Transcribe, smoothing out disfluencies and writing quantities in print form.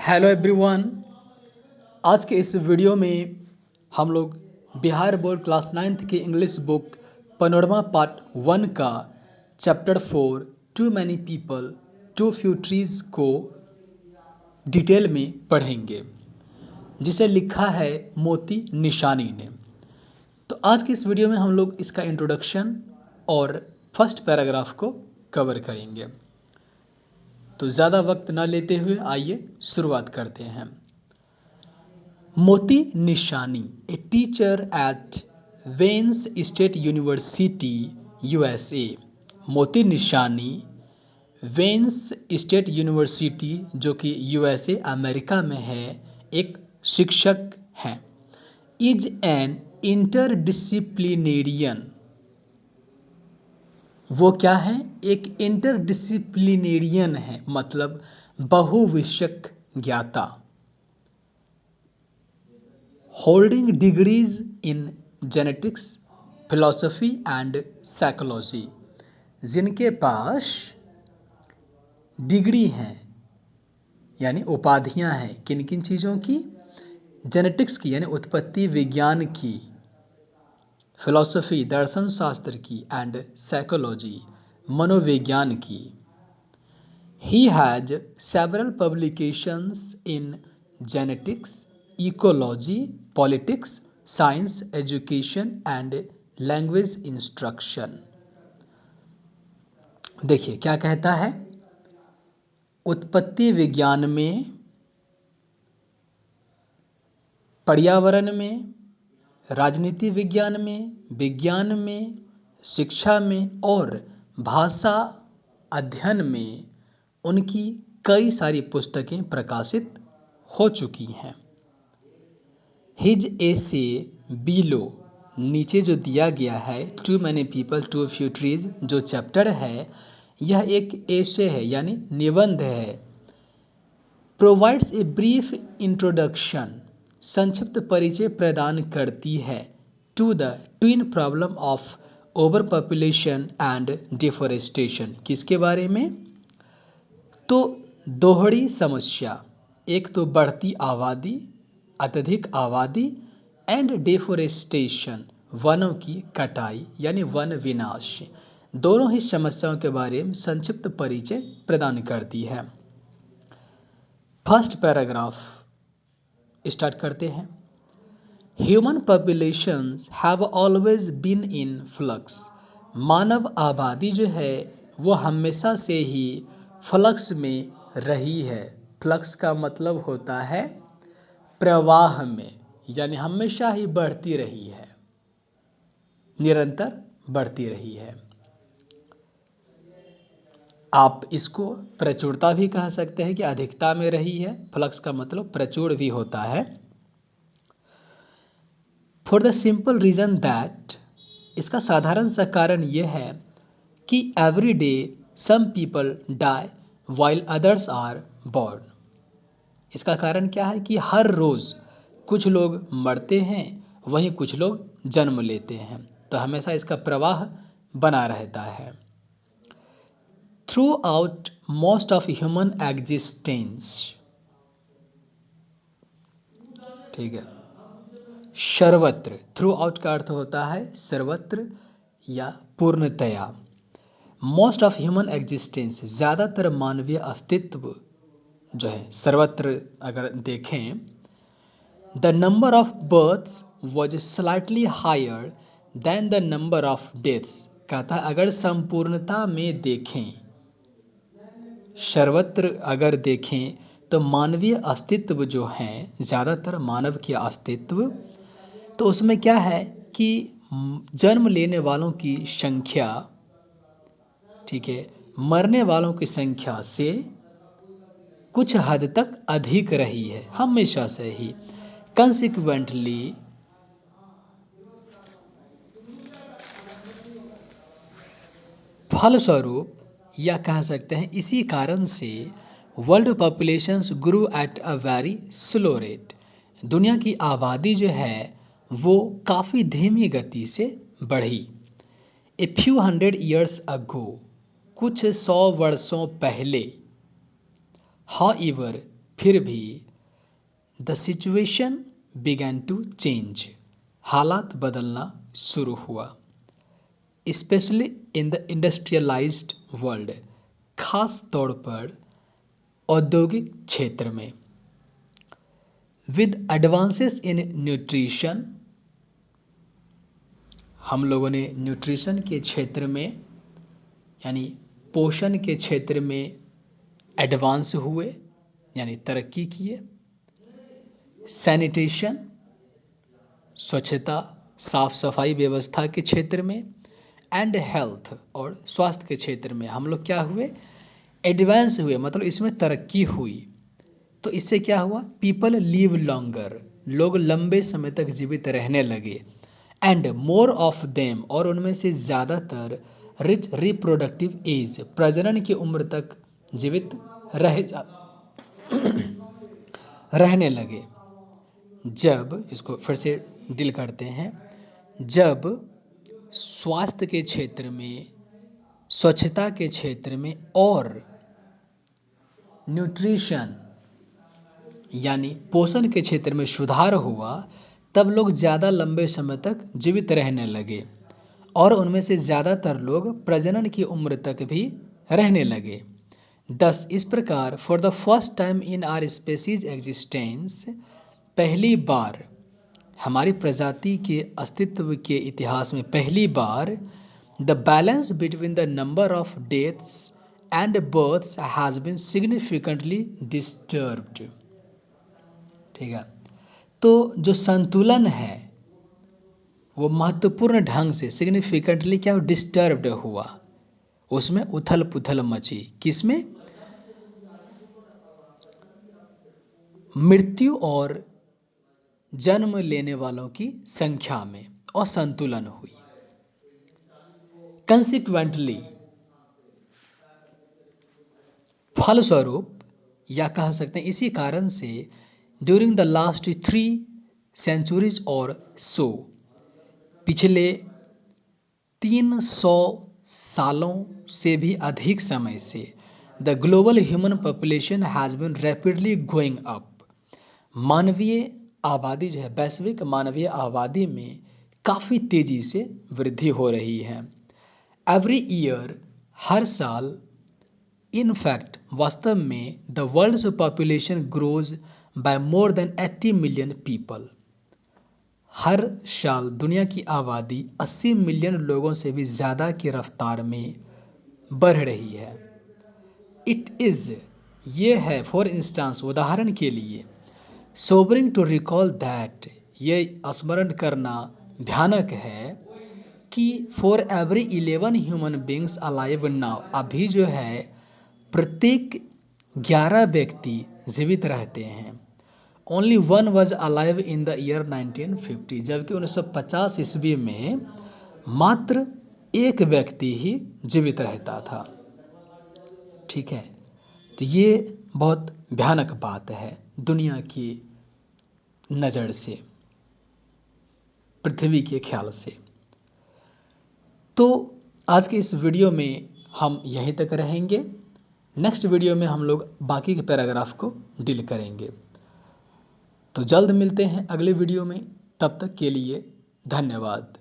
Hello everyone. आज के इस वीडियो में हम लोग बिहार बोर्ड क्लास 9th की इंग्लिश बुक पैनोरमा पार्ट 1 का chapter 4 too many people too few trees को डिटेल में पढ़ेंगे, जिसे लिखा है मोती निशानी ने। तो आज की इस वीडियो में हम लोग इसका इंट्रोडक्शन और फर्स्ट पैराग्राफ को कवर करेंगे। तो ज़्यादा वक्त ना लेते हुए आइए शुरुआत करते हैं। मोती निशानी, a teacher at veins state university USA. मोती निशानी वेन्स स्टेट यूनिवर्सिटी जो कि यूएसए अमेरिका में है, एक शिक्षक हैं। इज एन इंटरडिसिप्लिनेरियन, वो क्या है? एक इंटरडिसिप्लिनेरियन है, मतलब बहुविषयक ज्ञाता। Holding degrees in genetics, philosophy and psychology, जिनके पास डिग्री हैं यानी उपाधियां हैं किन किन चीज़ों की? जेनेटिक्स की यानी उत्पत्ति विज्ञान की, फिलॉसफी दर्शन शास्त्र की, एंड साइकोलॉजी मनोविज्ञान की। He has several publications in genetics, ecology, politics, science, education and language instruction. देखिए क्या कहता है, उत्पत्ति विज्ञान में, पर्यावरण में, राजनीति विज्ञान में, शिक्षा में और भाषा अध्ययन में उनकी कई सारी पुस्तकें प्रकाशित हो चुकी हैं। हिज एसे बिलो, नीचे जो दिया गया है too many people too few trees, जो चैप्टर है यह एक एसे है यानी निबंध है। प्रोवाइड्स ए ब्रीफ इंट्रोडक्शन, संक्षिप्त परिचय प्रदान करती है, to the twin problem of over population and deforestation. किसके बारे में? तो दोहरी समस्या, एक तो बढ़ती आबादी, अत्यधिक आबादी, एंड डिफोरेस्टेशन, वनों की कटाई यानी वन विनाश, दोनों ही समस्याओं के बारे में संक्षिप्त परिचय प्रदान करती है। फर्स्ट पैराग्राफ स्टार्ट करते हैं। Human populations have always been in flux, मानव आबादी जो है वो हमेशा से ही फ्लक्स में रही है। फ्लक्स का मतलब होता है प्रवाह में, यानी हमेशा ही बढ़ती रही है, निरंतर बढ़ती रही है। आप इसको प्रचुरता भी कह सकते हैं कि अधिकता में रही है। फ्लक्स का मतलब प्रचुर भी होता है। For the simple reason that, इसका साधारण सा कारण यह है कि every day some people die while others are born. इसका कारण क्या है कि हर रोज कुछ लोग मरते हैं, वहीं कुछ लोग जन्म लेते हैं, तो हमेशा इसका प्रवाह बना रहता है। Through out most of human existence, ठीक है, सर्वत्र, थ्रू आउट का अर्थ होता है सर्वत्र या पूर्णतया। मोस्ट ऑफ ह्यूमन एग्जिस्टेंस, ज़्यादातर मानवीय अस्तित्व जो है सर्वत्र अगर देखें, the number of births was slightly higher than the number of deaths. कहता है अगर संपूर्णता में देखें, सर्वत्र अगर देखें तो मानवीय अस्तित्व जो है, ज़्यादातर मानव के अस्तित्व, तो उसमें क्या है कि जन्म लेने वालों की संख्या, ठीक है, मरने वालों की संख्या से कुछ हद तक अधिक रही है, हमेशा से ही। कंसिक्वेंटली, फलस्वरूप, या कह सकते हैं इसी कारण से, world populations grew at a very slow rate, दुनिया की आबादी जो है वो काफ़ी धीमी गति से बढ़ी। A few hundred years ago, कुछ 100 वर्षों पहले, हाउएवर फिर भी the situation began to change, हालात बदलना शुरू हुआ, especially in the industrialized world, खास तौर पर औद्योगिक क्षेत्र में। विद एडवांसेस इन न्यूट्रिशन, हम लोगों ने न्यूट्रिशन के क्षेत्र में यानी पोषण के क्षेत्र में एडवांस हुए यानी तरक्की किए। सैनिटेशन, स्वच्छता साफ सफाई व्यवस्था के क्षेत्र में, एंड हेल्थ और स्वास्थ्य के क्षेत्र में हम लोग क्या हुए, एडवांस हुए, मतलब इसमें तरक्की हुई। तो इससे क्या हुआ, पीपल लिव लॉन्गर, लोग लंबे समय तक जीवित रहने लगे। एंड मोर ऑफ देम, और उनमें से ज़्यादातर रिच रिप्रोडक्टिव एज, प्रजनन की उम्र तक जीवित रहने लगे। जब इसको फिर से डील करते हैं, जब स्वास्थ्य के क्षेत्र में, स्वच्छता के क्षेत्र में और न्यूट्रिशन यानी पोषण के क्षेत्र में सुधार हुआ, तब लोग ज़्यादा लंबे समय तक जीवित रहने लगे और उनमें से ज़्यादातर लोग प्रजनन की उम्र तक भी रहने लगे। दस इस प्रकार for the first time in our species existence, पहली बार हमारी प्रजाति के अस्तित्व के इतिहास में पहली बार, the balance between the number of deaths and births has been significantly disturbed. ठीक है, तो जो संतुलन है वो महत्वपूर्ण ढंग से सिग्निफिकेंटली क्या डिस्टर्ब्ड हुआ, उसमें उथल पुथल मची। किसमें, मृत्यु और जन्म लेने वालों की संख्या में असंतुलन हुई। कंसिक्वेंटली, फलस्वरूप या कह सकते हैं इसी कारण से, ड्यूरिंग द लास्ट 3 सेंचुरीज और सो, पिछले 300 सालों से भी अधिक समय से, the global human population has been rapidly going up, मानवीय आबादी जो है, वैश्विक मानवीय आबादी में काफ़ी तेज़ी से वृद्धि हो रही है। एवरी ईयर, हर साल, इन फैक्ट वास्तव में, the world's population grows by more than 80 million people, हर साल दुनिया की आबादी 80 मिलियन लोगों से भी ज़्यादा की रफ्तार में बढ़ रही है। इट इज़, ये है, फॉर इंस्टांस, उदाहरण के लिए, सोबरिंग टू रिकॉल दैट, ये स्मरण करना भयानक है कि for every 11 human beings alive now, अभी जो है प्रत्येक 11 व्यक्ति जीवित रहते हैं। Only 1 was alive in the year 1950, जबकि 1950 ईस्वी में मात्र एक व्यक्ति ही जीवित रहता था। ठीक है, तो ये बहुत भयानक बात है दुनिया की नज़र से, पृथ्वी के ख्याल से। तो आज के इस वीडियो में हम यहीं तक रहेंगे। नेक्स्ट वीडियो में हम लोग बाकी के पैराग्राफ को डील करेंगे। तो जल्द मिलते हैं अगले वीडियो में, तब तक के लिए धन्यवाद।